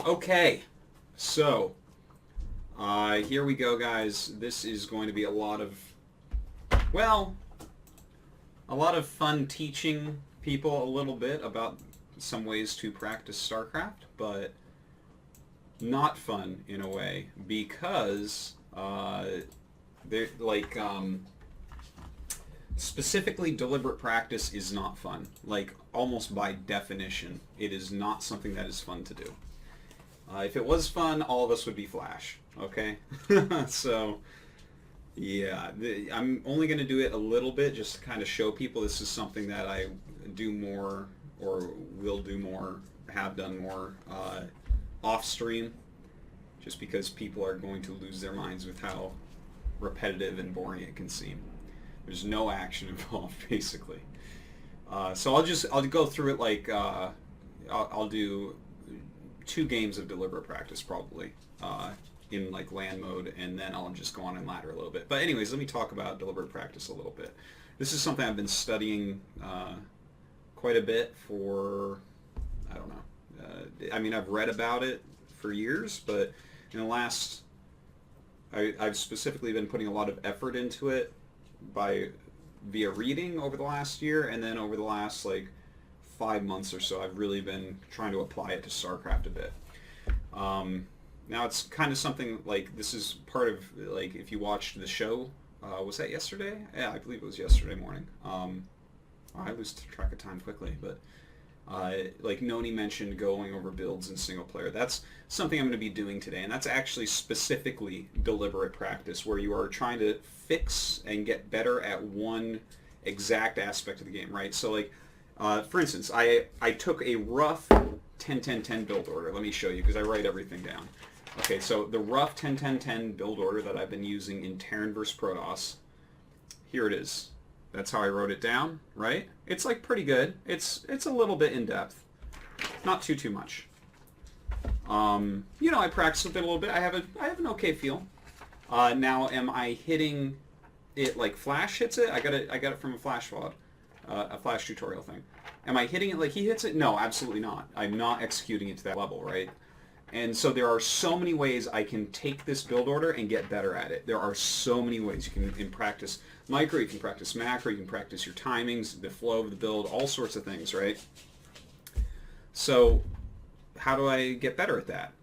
Okay, so here we go, guys. This is going to be a lot of, well, a lot of fun teaching people a little bit about some ways to practice StarCraft, but not fun in a way because they're like specifically deliberate practice is not fun. Like almost by definition, it is not something that is fun to do. If it was fun, all of us would be Flash. Okay, so yeah, I'm only going to do it a little bit just to kind of show people this is something that I do more or will do more, have done more off stream, just because people are going to lose their minds with how repetitive and boring it can seem. There's no action involved, basically. So I'll go through it like I'll do 2 games of deliberate practice probably in like land mode, and then I'll just go on and ladder a little bit. But anyways, let me talk about deliberate practice a little bit. This is something I've been studying quite a bit for, I don't know. I mean, I've read about it for years, but in the last, I've specifically been putting a lot of effort into it via reading over the last year, and then over the last like 5 months or so, I've really been trying to apply it to StarCraft a bit. Now it's kind of something like, this is part of, like, if you watched the show, was that yesterday? Yeah, I believe it was yesterday morning. I lose track of time quickly, but like Noni mentioned, going over builds in single player. That's something I'm going to be doing today, and that's actually specifically deliberate practice, where you are trying to fix and get better at one exact aspect of the game, right? So like, for instance, I took a rough 10-10-10 build order. Let me show you, because I write everything down. Okay, so the rough 10-10-10 build order that I've been using in Terran vs. Protoss, here it is. That's how I wrote it down, right? It's like pretty good. It's a little bit in depth, not too much. You know, I practiced with it a little bit. I have an okay feel. Now, am I hitting it like Flash hits it? I got it from a Flash VOD, a Flash tutorial thing. Am I hitting it like he hits it? No, absolutely not. I'm not executing it to that level, right? And so there are so many ways I can take this build order and get better at it. There are so many ways you can practice micro, you can practice macro, you can practice your timings, the flow of the build, all sorts of things, right? So how do I get better at that?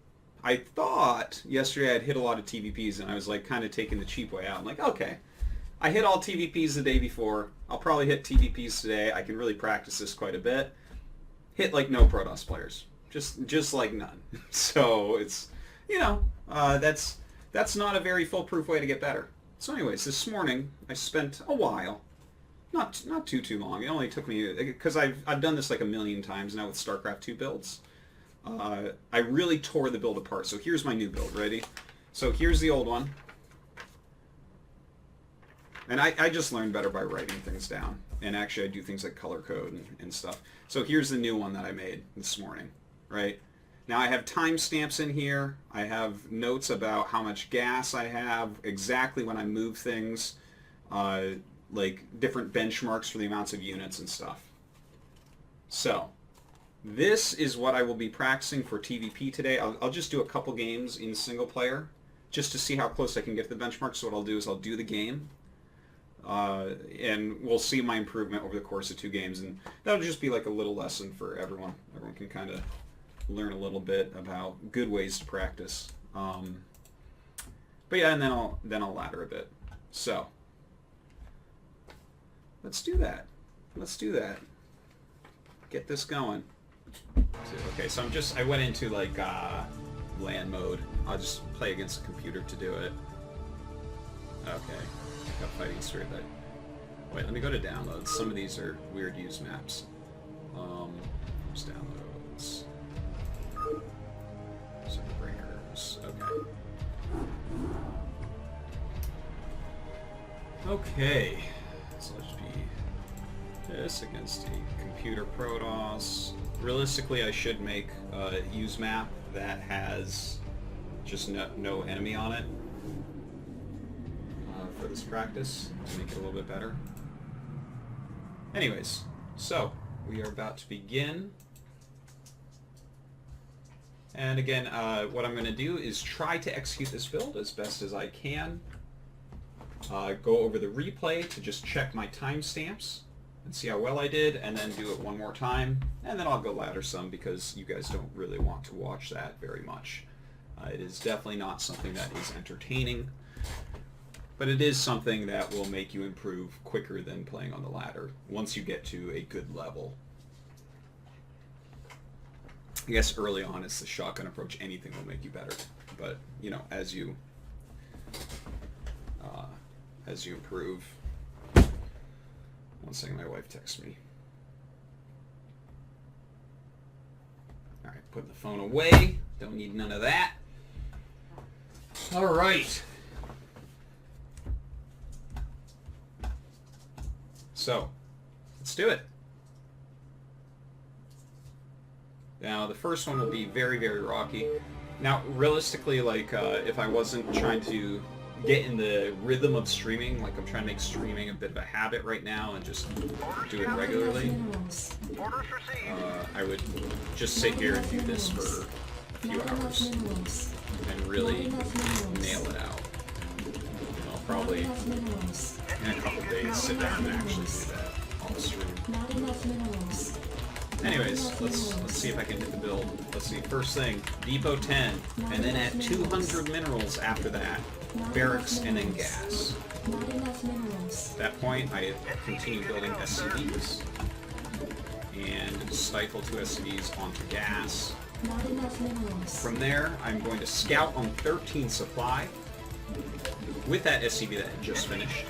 I thought yesterday I'd hit a lot of TVPs, and I was like kind of taking the cheap way out. I'm like, okay, I hit all TVPs the day before. I'll probably hit TVPs today. I can really practice this quite a bit. Hit like no Protoss players. Just like none. So it's, you know, that's not a very foolproof way to get better. So anyways, this morning I spent a while, not too long. It only took me, because I've done this like a million times now with StarCraft 2 builds. I really tore the build apart. So here's my new build. Ready? So here's the old one. And I just learned better by writing things down. And actually I do things like color code and stuff. So here's the new one that I made this morning. Right? Now I have timestamps in here. I have notes about how much gas I have, exactly when I move things, like different benchmarks for the amounts of units and stuff. So this is what I will be practicing for TVP today. I'll just do a couple games in single player just to see how close I can get to the benchmark. So what I'll do is I'll do the game, and we'll see my improvement over the course of 2 games, and that'll just be like a little lesson for everyone. Everyone can kind of learn a little bit about good ways to practice. But yeah, and then I'll ladder a bit. So let's do that. Let's do that. Get this going. Okay, so I went into like LAN mode. I'll just play against a computer to do it. Okay, got fighting spirit. Wait, let me go to downloads. Some of these are weird use maps. There's downloads. Bringers. Okay. Okay. So let's be this against a computer Protoss. Realistically, I should make a use map that has just no enemy on it for this practice to make it a little bit better. Anyways, so we are about to begin. And again, what I'm going to do is try to execute this build as best as I can. Go over the replay to just check my timestamps and see how well I did, and then do it one more time, and then I'll go ladder some because you guys don't really want to watch that very much. It is definitely not something that is entertaining, but it is something that will make you improve quicker than playing on the ladder once you get to a good level. I guess early on it's the shotgun approach. Anything will make you better, but you know, as you improve. One second, my wife texts me. All right, putting the phone away. Don't need none of that. All right. So, let's do it. Now, the first one will be very, very rocky. Now, realistically, like, if I wasn't trying to get in the rhythm of streaming, like I'm trying to make streaming a bit of a habit right now and just do it regularly, I would just sit here and do this for a few hours and really nail it out. I'll probably, in a couple days, sit down and actually do that on the stream. Anyways, let's see if I can hit the build. Let's see, first thing, Depot 10, and then at 200 minerals after that, barracks and then gas. At that point, I continue building SCVs, and stifle 2 SCVs onto gas. From there, I'm going to scout on 13 supply, with that SCV that had just finished.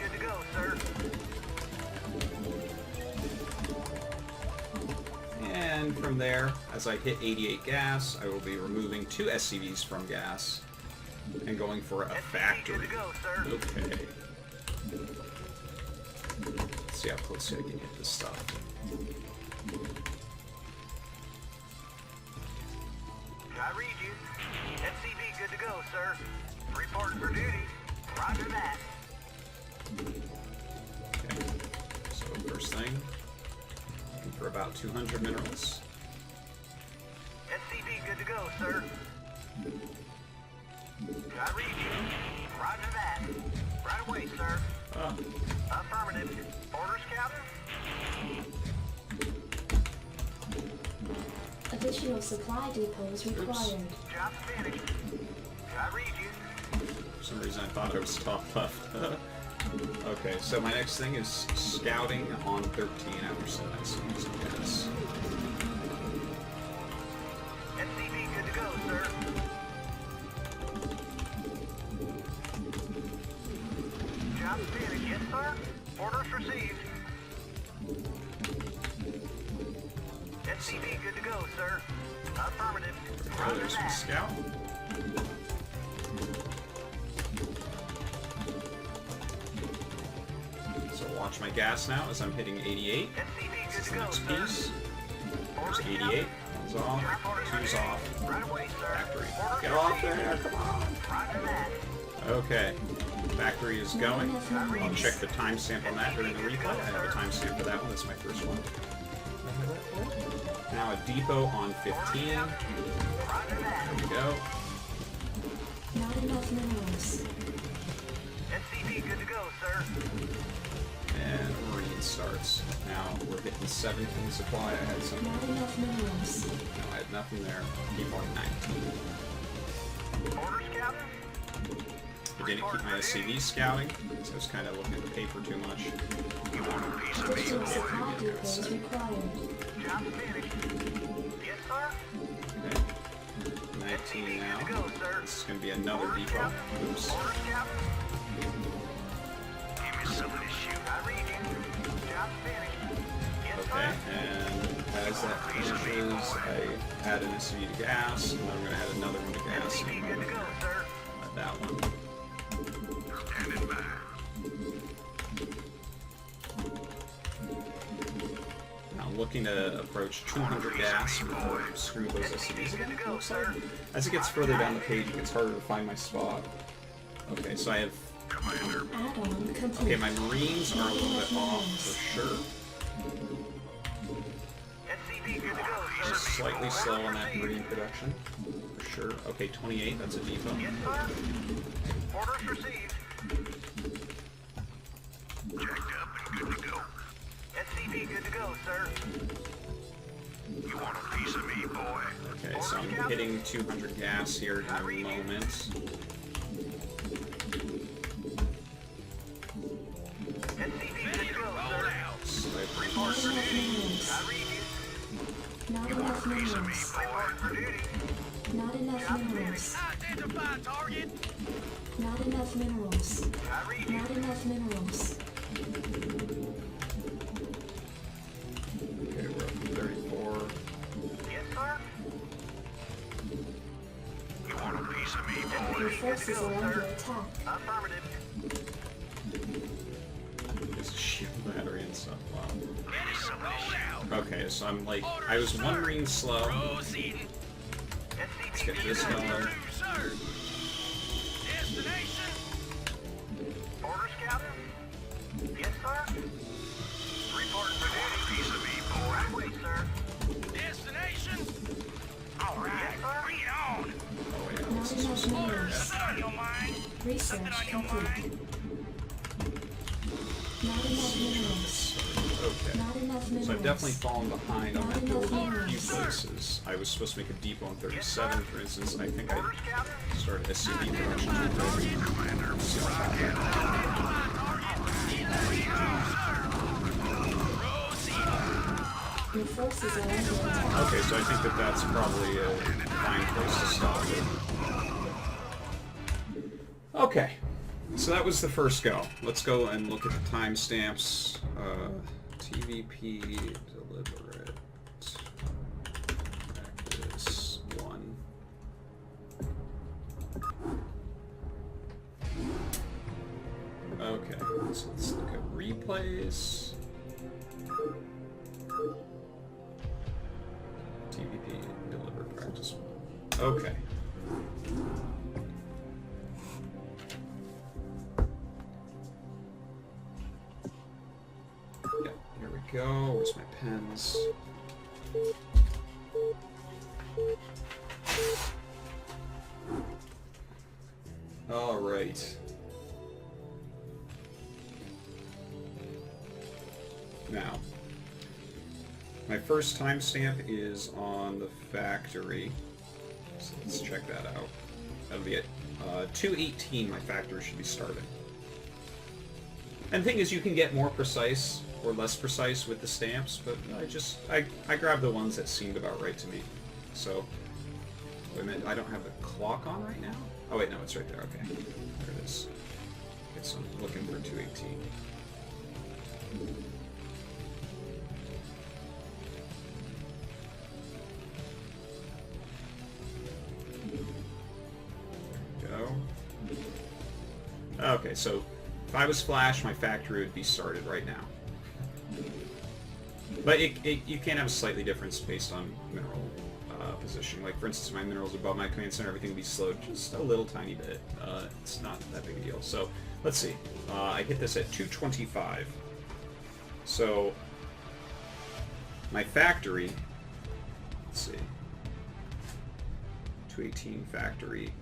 And from there, as I hit 88 gas, I will be removing 2 SCVs from gas and going for a factory. Okay. Let's see how close I can hit this stuff. I read you. SCV good to go, sir. Reporting for duty. Roger that. Okay. So first thing, looking for about 200 minerals. SCV good to go, sir. I read you. Roger that. Right away, sir. Affirmative. Orders, Captain? Additional supply depots required. Job finished. I read you. For some reason I thought I was top left. Okay, so my next thing is scouting on 13 after some SCVs and gas. SCV good to go, sir. Job finished. Yes, sir. Orders received. SCV good to go, sir. Affirmative. Roger There's my that. scout. So watch my gas now as I'm hitting 88. SCV This good is to the go, next sir. piece. There's 88. One's off. Two's off. Right away, sir. Factory. Orders Get off received. there, come on. Roger that. Okay. Factory is going. I'll check the timestamp on that during the replay. I have a timestamp for that one. That's my first one. Now a depot on 15. There Roger that. we go. Not enough minerals. SCV good to go, sir. And Marine starts. Now we're hitting 17 supply. I had some. Not enough minerals. No, I had nothing there. Keep on 19. Orders, Captain? I didn't keep my SCV scouting, so I was kind of looking at the paper too much. Additional supply depots required. Job finished. Yes, sir. Okay. 19 now. Go, sir. This is going to be another depot. Oops. Orders, Captain? Give me something to shoot. I read you. Job finished. Yes, Okay, sir. and as that finishes, I add an SCV to gas, and then I'm going to add another one to gas. SCV good to go, sir. Add that one. Standing by. Now I'm looking to approach 200 gas before I screw those SCVs again. it looks like. As it gets further down the page, it gets harder to find my spot. Okay, so I have... Add-on complete. Okay, my Marines are a little bit off for sure. SCV good to go, sir. Just slightly slow on that Marine production. Sure. Okay, 28. That's a depot. Yes, sir. Orders received. Checked up and good to go. SCV good to go, sir. You want a piece of me, boy? Okay, so I'm hitting 200 gas here in a moment. SCV good to go, sir. Sniper. Report for duty. I read you. Not enough minerals. Report for duty. Not enough minerals. Identify target. Not enough minerals. I read you. Not enough minerals. Okay, we're up to 34. Yes, sir. You want a piece of me, Your boy? forces are under attack. Affirmative. There's a shield battery and stuff. Wow. Ready to roll out. Okay, so I'm like, I was wondering slow. Proceeding. Let's get this going. Sir. Destination. Orders, Captain? Yes, sir. Report for duty. Piece of me, boy. Right away, sir. Destination. All right. Yes, sir. Bring it on. Oh wait, Not enough minerals. Something on your mind. Research complete. Not enough minerals. okay. Not enough minerals. So I've definitely fallen behind on that Not build enough in a few minerals. places. I was supposed to make a depot on 37, for instance. I think I Orders, Captain? started SCV production too quick. So, Your forces are under attack. okay, so I think that that's probably a fine place to stop it. Okay, so that was the first go. Let's go and look at the timestamps. TVP deliberate practice 1. Okay, so let's look at replays. TVP deliberate practice 1. Okay. Yeah, here we go. Where's my pens? All right. Now, my first timestamp is on the factory. So let's check that out. That'll be at 2:18. My factory should be starting. And the thing is, you can get more precise or less precise with the stamps, but I grabbed the ones that seemed about right to me. So, wait a minute, I don't have the clock on right now? Oh wait, no, it's right there, okay. There it is. Okay, so I'm looking for 2:18. There we go. Okay, so if I was Flash, my factory would be started right now. But you can have a slightly difference based on mineral positioning. Like, for instance, my minerals above my command center, everything would be slowed just a little tiny bit. It's not that big a deal. So, let's see. I hit this at 225. So, my factory, let's see, 218 factory.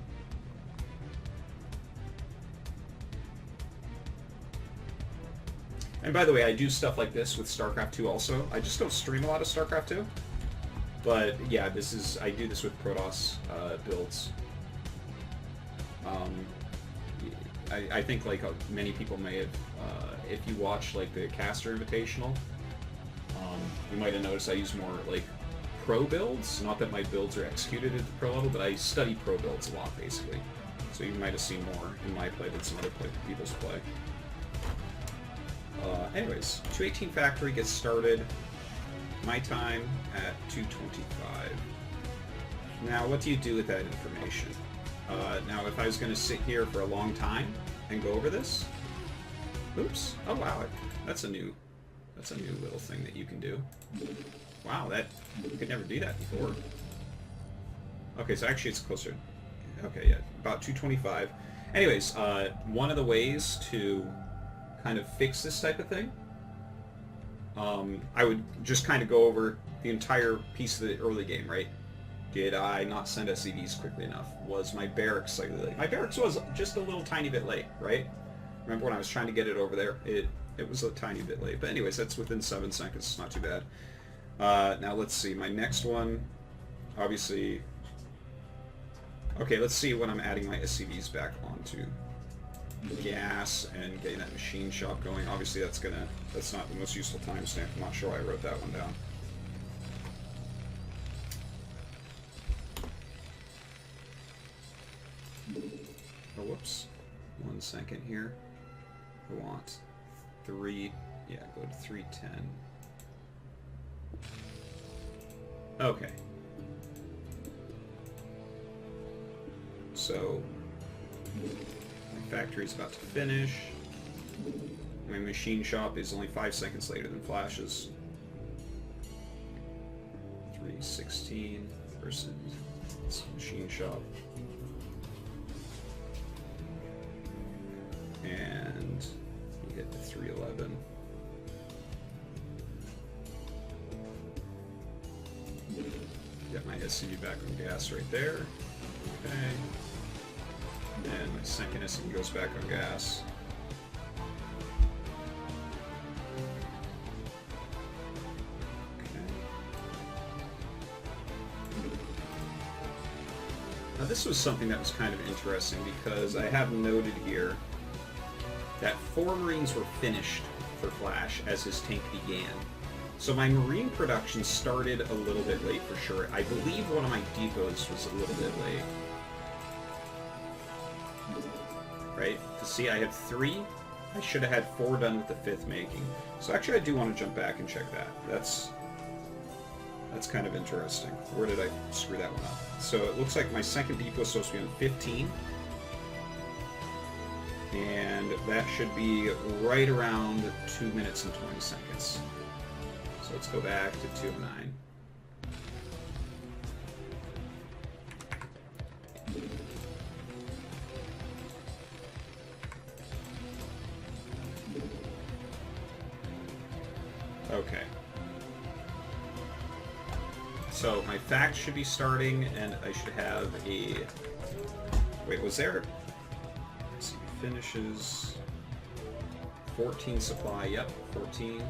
And by the way, I do stuff like this with StarCraft 2 also. I just don't stream a lot of StarCraft 2. But yeah, I do this with Protoss builds. I think like many people may have, if you watch like the Caster Invitational, you might have noticed I use more like pro builds. Not that my builds are executed at the pro level, but I study pro builds a lot basically. So you might have seen more in my play than some other people's play. Anyways, 218 factory gets started. My time at 225. Now, what do you do with that information? Now, if I was going to sit here for a long time and go over this, oops! Oh wow, that's a new little thing that you can do. Wow, you could never do that before. Okay, so actually it's closer. Okay, yeah, about 225. Anyways, one of the ways to kind of fix this type of thing, I would just kind of go over the entire piece of the early game, right? Did I not send SCVs quickly enough? Was my barracks slightly late? My barracks was just a little tiny bit late, right? Remember when I was trying to get it over there? It was a tiny bit late. But anyways, that's within 7 seconds. It's not too bad. Now let's see. My next one, obviously... Okay, let's see when I'm adding my SCVs back onto gas and getting that machine shop going. Obviously that's not the most useful timestamp. I'm not sure why I wrote that one down. Oh, whoops. 1 second here. I want 3. Yeah, go to 310. Okay. So, my factory's about to finish. My machine shop is only 5 seconds later than Flash's. 316 versus machine shop. And we hit the 311. Get my SCV back on gas right there. Okay. And my second SCV goes back on gas. Okay. Now this was something that was kind of interesting because I have noted here that 4 Marines were finished for Flash as his tank began. So my Marine production started a little bit late for sure. I believe one of my depots was a little bit late. Right? Because see, I had 3. I should have had 4 done with the 5th making. So actually I do want to jump back and check that. That's kind of interesting. Where did I screw that one up? So it looks like my second depot is supposed to be on 15. And that should be right around 2 minutes and 20 seconds. So let's go back to 209. Okay. So my fact should be starting, and I should have a... Wait, was there... Let's see, finishes... 14 supply, yep, 14.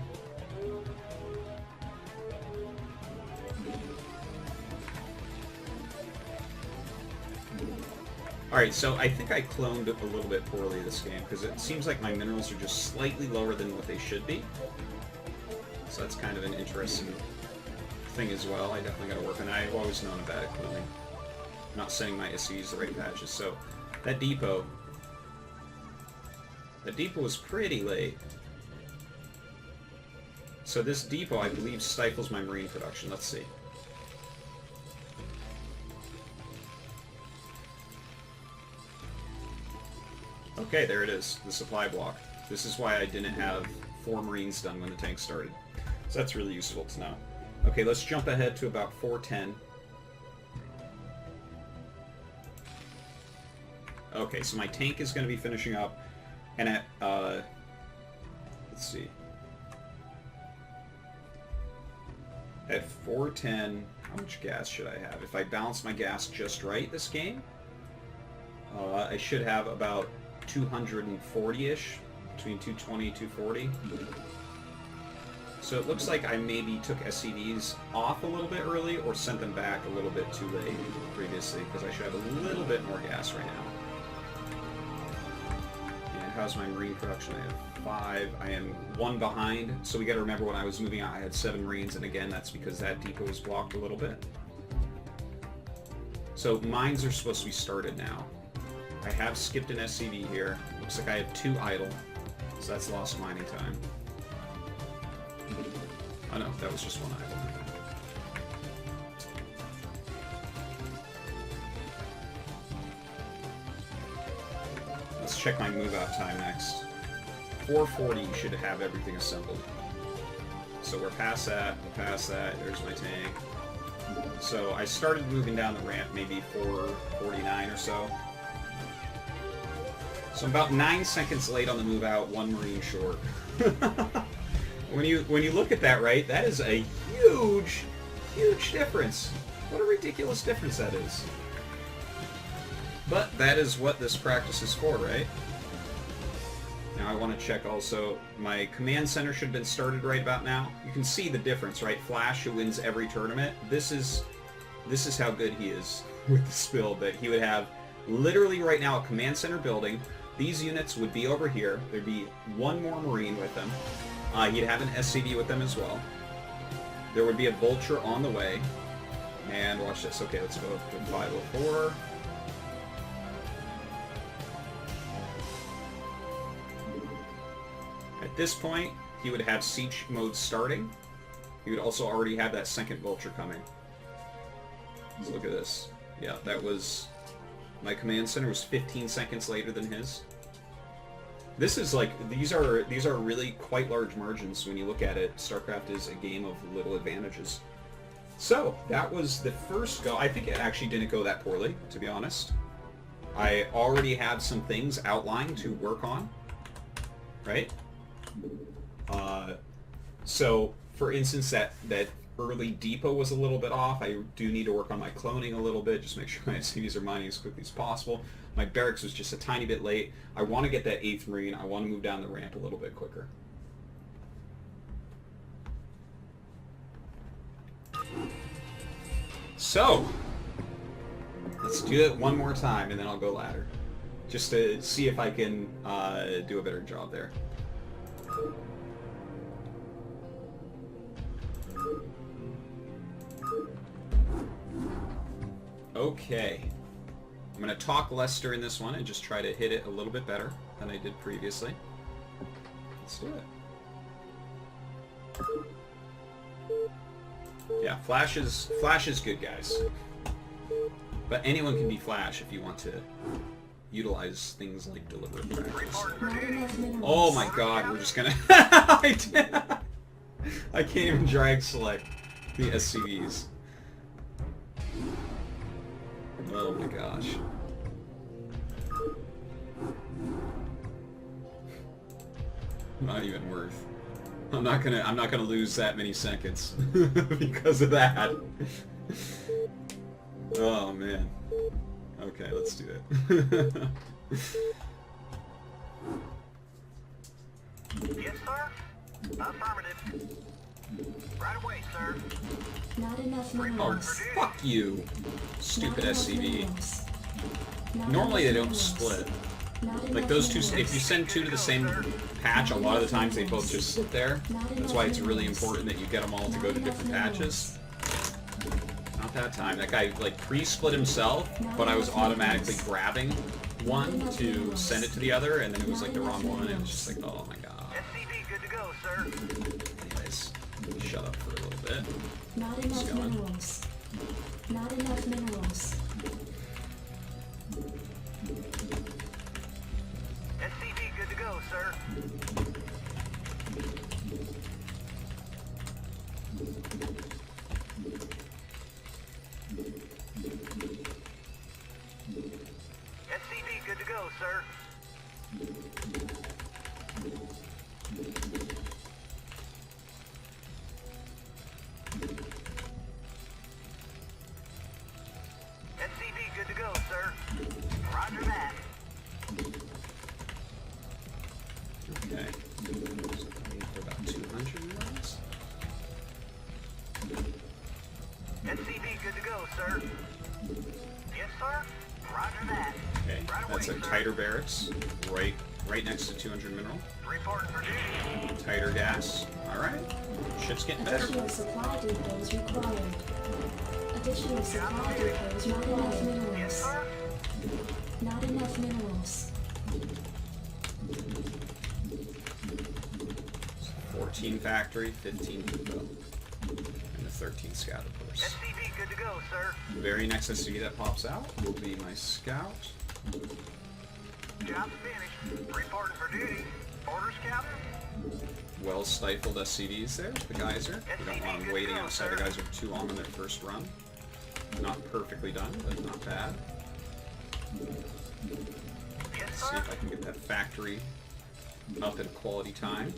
Alright, so I think I cloned a little bit poorly this game, because it seems like my minerals are just slightly lower than what they should be. So that's kind of an interesting thing as well. I definitely got to work on that. I've always known about it cloning. Not setting my SCVs the right patches. So that depot was pretty late. So this depot, I believe, stifles my Marine production. Let's see. Okay, there it is, the supply block. This is why I didn't have 4 Marines done when the tank started. So that's really useful to know. Okay, let's jump ahead to about 410. Okay, so my tank is going to be finishing up, and at, let's see. At 410, how much gas should I have? If I balance my gas just right this game, I should have about 240-ish, between 220 and 240. So it looks like I maybe took SCVs off a little bit early or sent them back a little bit too late previously, because I should have a little bit more gas right now. And how's my Marine production? I have 5. I am 1 behind, so we got to remember when I was moving out I had 7 Marines, and again that's because that depot was blocked a little bit. So mines are supposed to be started now. I have skipped an SCV here. Looks like I have 2 idle, so that's lost mining time. Oh no, that was just 1 idle. Let's check my move out time next. 440 should have everything assembled. So we're past that, there's my tank. So I started moving down the ramp maybe 449 or so. So I'm about 9 seconds late on the move out, 1 Marine short. When you look at that, right, that is a huge, huge difference. What a ridiculous difference that is. But that is what this practice is for, right? Now I want to check also, my command center should have been started right about now. You can see the difference, right? Flash, who wins every tournament. This is how good he is with this build, that he would have literally right now a command center building. These units would be over here. There'd be one more Marine with them. He'd have an SCV with them as well. There would be a Vulture on the way. And watch this. Okay, let's go up to 504. At this point, he would have siege mode starting. He would also already have that second Vulture coming. So look at this. Yeah, that was... My command center was 15 seconds later than his. This is like... These are really quite large margins when you look at it. StarCraft is a game of little advantages. So, that was the first go. I think it actually didn't go that poorly, to be honest. I already had some things outlined to work on. Right? So, for instance, that early depot was a little bit off. I do need to work on my cloning a little bit, just make sure my SCVs are mining as quickly as possible. My barracks was just a tiny bit late. I want to get that 8th Marine. I want to move down the ramp a little bit quicker. So, let's do it one more time, and then I'll go ladder. Just to see if I can do a better job there. Okay. I'm going to talk less during this one and just try to hit it a little bit better than I did previously. Let's do it. Yeah, Flash is good, guys. But anyone can be Flash if you want to utilize things like deliberate practice. Oh my god, we're just gonna... I can't even drag select the SCVs. Oh my gosh. Not even worth. I'm not gonna lose that many seconds because of that. Oh man. Okay, let's do it. Yes, sir? Affirmative. Right away, sir. Not enough Oh, minerals. fuck you, stupid Not enough SCV. minerals. Not Normally they enough don't minerals. split. Not Like enough those two, minerals. if you send two to the same patch, a lot of the times they both just sit there. That's why it's really important that you get them all to go to different patches. Not that time. That guy like pre-split himself, but I was automatically grabbing one to send it to the other, and then it was like the wrong one, and it was just like, oh my god. SCV good to go, sir. Anyways, shut up for a little bit. Not Just enough going. minerals. Not enough minerals. SCV good to go, sir. SCV good to go, sir. SCV good to go, sir. Roger that. Okay. So I need for about 200 miles. SCV good to go, sir. Yes, sir. Roger that. Okay, Right away, that's a sir. tighter barracks, right next to 200 mineral. Reporting for duty. Tighter gas. All right, shit's getting better. Additional supply depots required. Additional supply depots. Not enough Yes, minerals. sir. Not enough minerals. 14 factory, 15 depot, and the 13 scout, of course. SCV good to go, sir. The very next SCV that pops out will be my scout. Job's finished. Reporting for duty. Orders, Captain. Well stifled SCVs there, the geyser. We don't want them waiting outside the geyser too long on their first run. Not perfectly done, but not bad. Yes, Let's see sir. if I can get that factory up at a quality time.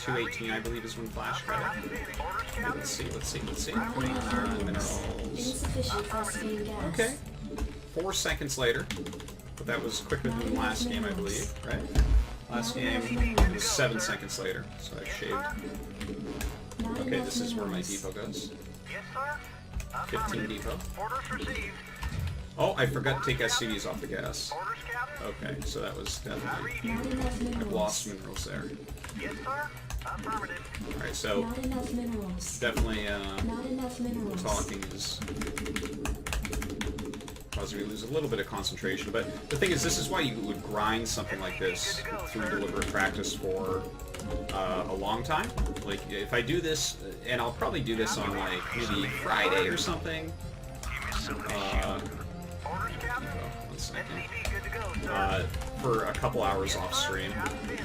218, I believe, is when Flash got it. Okay, let's see. Minerals. Insufficient phosphine gas. Okay. 4 seconds later. But that was quicker than the last game, I believe, right? Last game was 7 seconds later, so I shaved. Okay, this is where my depot goes. Yes, sir. 15 depot. Orders received. Oh, I forgot to take SCVs off the gas. Orders, Captain. Okay, so that was I definitely... read you. Not enough I've minerals. lost minerals there. Yes, sir. Affirmative. Alright, so Not enough minerals. definitely Not enough minerals. talking is causing me to lose a little bit of concentration. But the thing is, this is why you would grind something like this through deliberate practice for a long time. Like, if I do this, and I'll probably do this on, like, maybe Friday or something. Orders, Captain. One second. SCV good to go, sir. For a couple hours off stream. Job finished.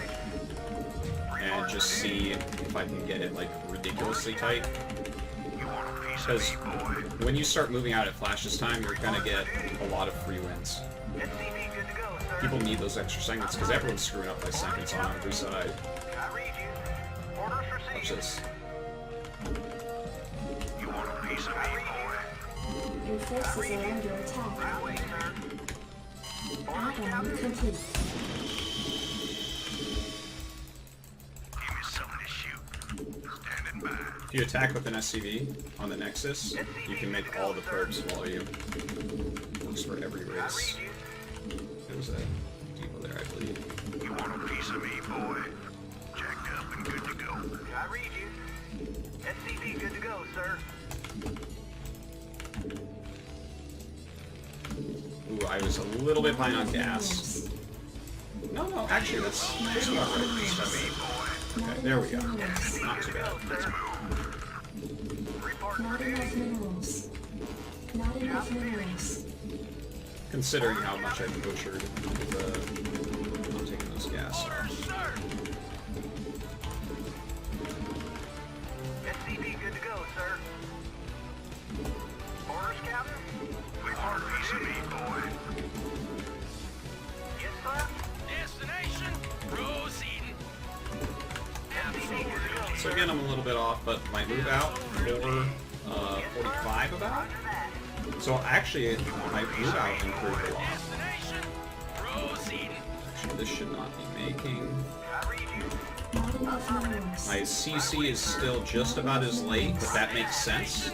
And just see if I can get it, like, ridiculously tight. You want a piece of Because me, boy? when you start moving out at Flash's time, you're gonna get a lot of free wins. SCV good to go, sir. People need those extra seconds because everyone's screwing up by seconds on every side. I read you. Orders Watch received. this. You want a piece of me, boy? Your forces are under attack. Right away, sir. Orders, Add-on Captain. complete. Give me something to shoot. Standing by. If you attack with an SCV on the Nexus, you can make all the probes follow you. Works for every I race. read you. There was a depot there, I believe. You want a piece of me, boy? Jacked up and good to go. I read you. SCV good to go, sir. Ooh, I was a little bit behind on gas. No, actually, that's just about right. Just about right. Okay, there we go. Not too bad. Let's Report Not for enough duty. minerals. Not enough minerals. Considering how much I've butchered with not taking those gas. SCV good to go, sir. Orders, Captain. You want a piece of me, boy? Yes, sir. Destination, proceeding. SCV good to go, So sir. again, I'm a little bit off, but my move out for 45 about. Roger that. So actually, my move out improved a lot. Destination, proceeding. Actually, this should not be making. I read you. Not enough minerals. My CC is still just about as late, but that makes sense,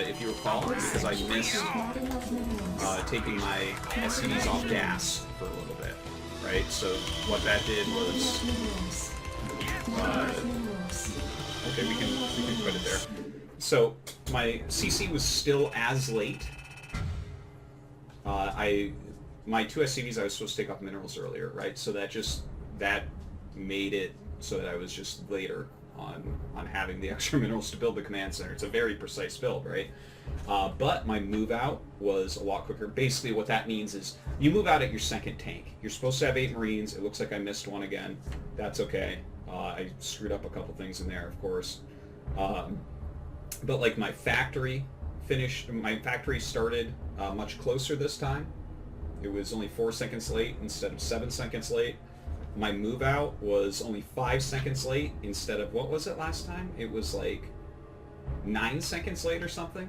if you recall, because I missed Not enough minerals. taking my SCDs off gas for a little bit, right? So what that did Not was, enough minerals. Not enough minerals. okay, we can put it there. So my CC was still as late. My 2 SCVs I was supposed to take off minerals earlier, right? So that made it so that I was just later on having the extra minerals to build the command center. It's a very precise build, right? But my move out was a lot quicker. Basically what that means is you move out at your second tank. You're supposed to have 8 Marines. It looks like I missed one again. That's okay. I screwed up a couple things in there, of course. But like my factory started much closer this time. It was only 4 seconds late instead of 7 seconds late. My move out was only 5 seconds late instead of, what was it last time? It was like 9 seconds late or something.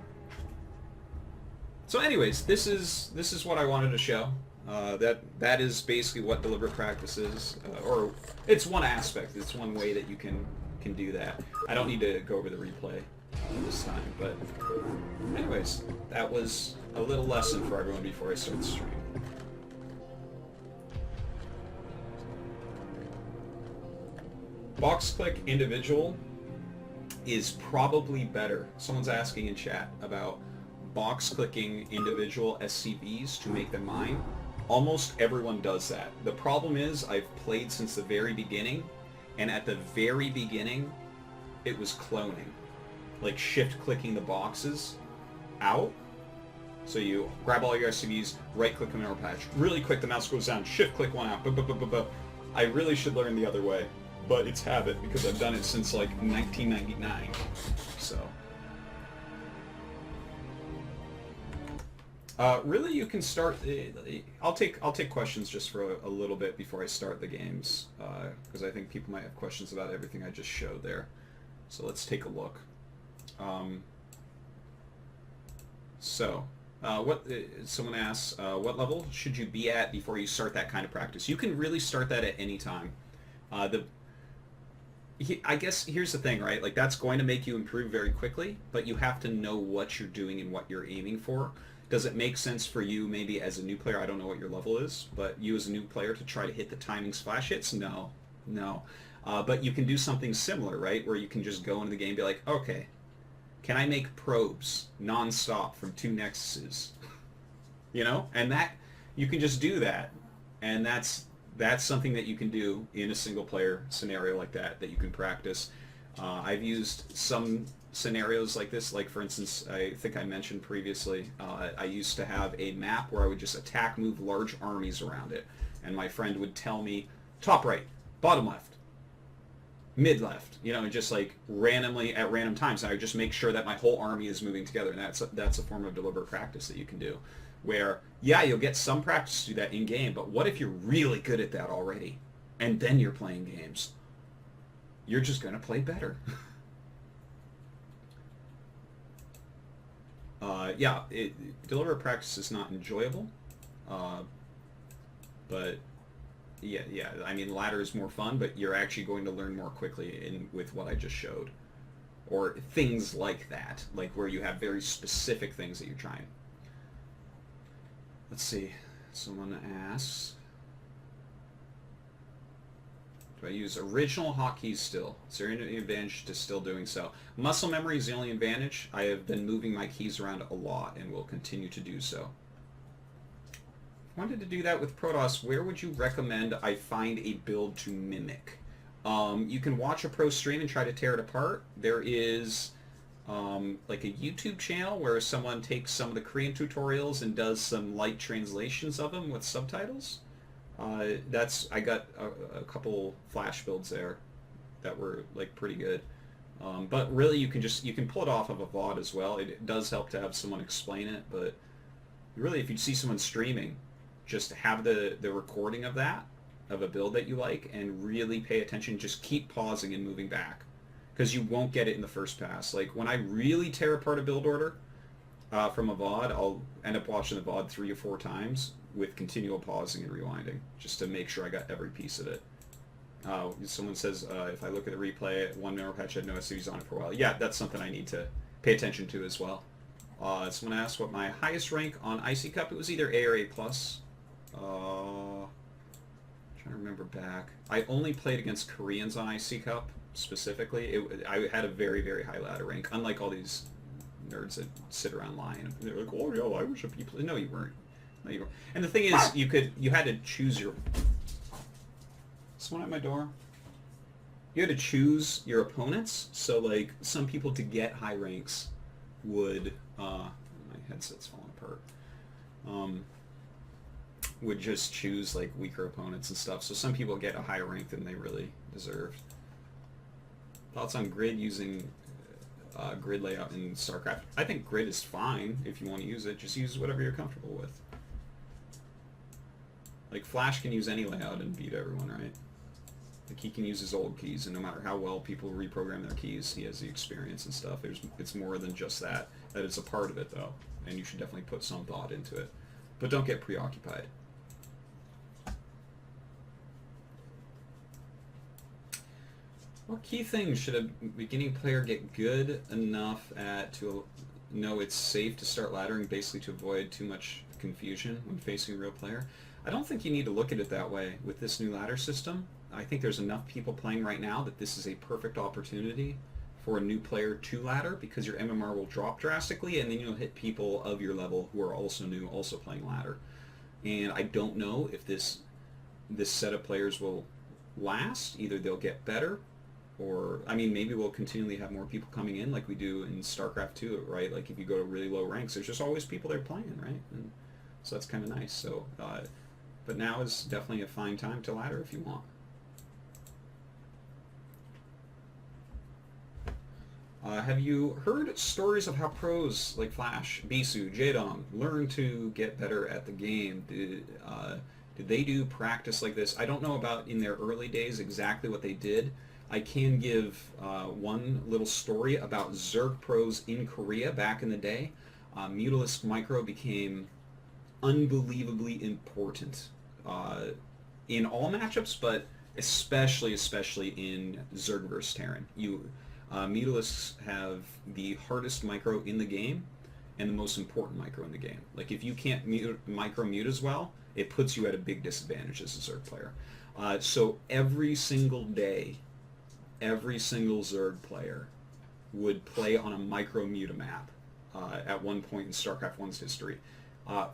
So anyways, this is what I wanted to show. That is basically what deliberate practice is, or it's one aspect. It's one way that you can do that. I don't need to go over the replay this time, but anyways, that was a little lesson for everyone before I start the stream. Box click individual is probably better. Someone's asking in chat about box clicking individual SCVs to make them mine. Almost everyone does that. The problem is I've played since the very beginning, and at the very beginning it was cloning. Like shift clicking the boxes out. So you grab all your SCVs, right click the mineral patch. Really quick the mouse goes down, shift click one out. I really should learn the other way, but it's habit because I've done it since like 1999. So Really, you can start. I'll take questions just for a little bit before I start the games, because I think people might have questions about everything I just showed there. So let's take a look. Someone asks, what level should you be at before you start that kind of practice? You can really start that at any time. I guess here's the thing, right? Like, that's going to make you improve very quickly, but you have to know what you're doing and what you're aiming for. Does it make sense for you, maybe as a new player? I don't know what your level is, but you as a new player to try to hit the timing splash hits? No. But you can do something similar, right? Where you can just go into the game and be like, okay, can I make probes non-stop from 2 nexuses? You know? And that, you can just do that. And that's something that you can do in a single player scenario like that you can practice. I've used some scenarios like this, like for instance, I think I mentioned previously, I used to have a map where I would just move large armies around it, and my friend would tell me, top right, bottom left, mid left, you know, and just like randomly at random times, I would just make sure that my whole army is moving together, and that's a form of deliberate practice that you can do, where, yeah, you'll get some practice to do that in game, but what if you're really good at that already, and then you're playing games? You're just going to play better. Deliberate practice is not enjoyable, but yeah, I mean, ladder is more fun, but you're actually going to learn more quickly with what I just showed, or things like that, like where you have very specific things that you're trying. Let's see, someone asks, do I use original hotkeys still? Is there any advantage to still doing so? Muscle memory is the only advantage. I have been moving my keys around a lot and will continue to do so. If I wanted to do that with Protoss, where would you recommend I find a build to mimic? You can watch a pro stream and try to tear it apart. There is like a YouTube channel where someone takes some of the Korean tutorials and does some light translations of them with subtitles. I got a couple flash builds there that were like pretty good. But really you can pull it off of a VOD as well. It does help to have someone explain it, but really if you see someone streaming, just have the recording of that, of a build that you like, and really pay attention. Just keep pausing and moving back, because you won't get it in the first pass. Like when I really tear apart a build order from a VOD, I'll end up watching the VOD 3 or 4 times with continual pausing and rewinding, just to make sure I got every piece of it. Someone says, if I look at the replay, one memory patch had no SCVs on it for a while. Yeah, that's something I need to pay attention to as well. Someone asked what my highest rank on Icy Cup. It was either A or A+. Trying to remember back. I only played against Koreans on Icy Cup, specifically. I had a very, very high ladder rank, unlike all these nerds that sit around lying. And they're like, oh, yeah, I wish you played. No, you weren't. No, you weren't. And the thing is, you had to choose your... Someone at my door? You had to choose your opponents. So, like, some people to get high ranks would... my headset's falling apart. Would just choose like weaker opponents and stuff. So some people get a higher rank than they really deserved. Thoughts on grid, using grid layout in StarCraft? I think grid is fine if you want to use it. Just use whatever you're comfortable with. Like Flash can use any layout and beat everyone, right? Like he can use his old keys, and no matter how well people reprogram their keys, he has the experience and stuff. It's more than just that. That is a part of it though, and you should definitely put some thought into it. But don't get preoccupied. What key things should a beginning player get good enough at to know it's safe to start laddering, basically to avoid too much confusion when facing a real player? I don't think you need to look at it that way with this new ladder system. I think there's enough people playing right now that this is a perfect opportunity for a new player to ladder, because your MMR will drop drastically, and then you'll hit people of your level who are also new, also playing ladder. And I don't know if this set of players will last. Either they'll get better, or, I mean, maybe we'll continually have more people coming in like we do in StarCraft 2, right? Like if you go to really low ranks, there's just always people there playing, right? And so that's kind of nice. So, but now is definitely a fine time to ladder if you want. Have you heard stories of how pros like Flash, Bisu, Jaedong learn to get better at the game? Did they do practice like this? I don't know about in their early days exactly what they did. I can give one little story about Zerg pros in Korea back in the day. Mutalisk Micro became unbelievably important in all matchups, but especially in Zerg vs. Terran. Mutalisks have the hardest micro in the game and the most important micro in the game. Like if you can't micro mute as well, it puts you at a big disadvantage as a Zerg player. So every single day, every single Zerg player would play on a micro mute map at one point in StarCraft 1's history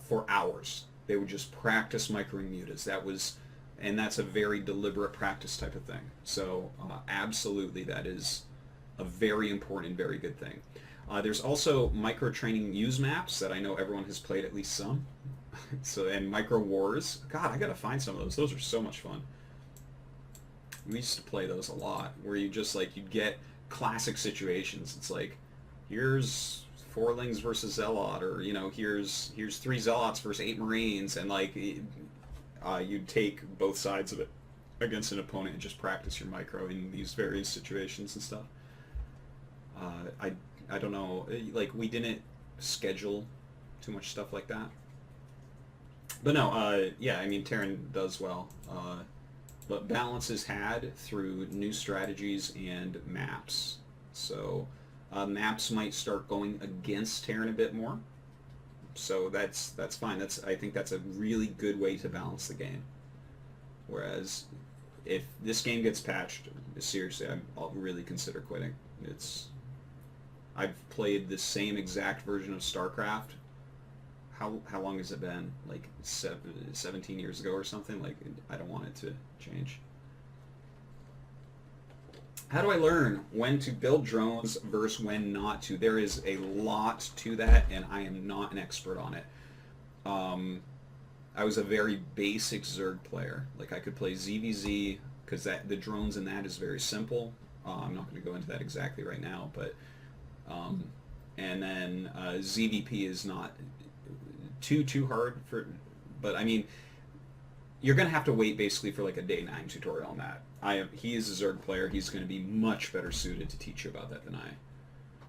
for hours. They would just practice microing mutas. And that's a very deliberate practice type of thing. So absolutely, that is a very important and very good thing. There's also micro training use maps that I know everyone has played at least some. And micro wars. God, I gotta find some of those. Those are so much fun. We used to play those a lot, where you just you'd get classic situations. It's like, here's 4 Lings versus Zealot, or here's 3 Zealots versus 8 Marines, and you'd take both sides of it against an opponent and just practice your micro in these various situations and stuff. I don't know, we didn't schedule too much stuff like that. But no, yeah, I mean, Terran does well. But balance is had through new strategies and maps. So maps might start going against Terran a bit more. So that's fine. I think that's a really good way to balance the game. Whereas if this game gets patched, seriously, I'll really consider quitting. I've played the same exact version of StarCraft. How long has it been? 17 years ago or something? I don't want it to change. How do I learn when to build drones versus when not to? There is a lot to that, and I am not an expert on it. I was a very basic Zerg player. I could play ZVZ, because the drones in that is very simple. I'm not going to go into that exactly right now, but and then ZVP is not too hard for, but I mean, you're going to have to wait basically for a day 9 tutorial on that. He is a Zerg player. He's going to be much better suited to teach you about that than I.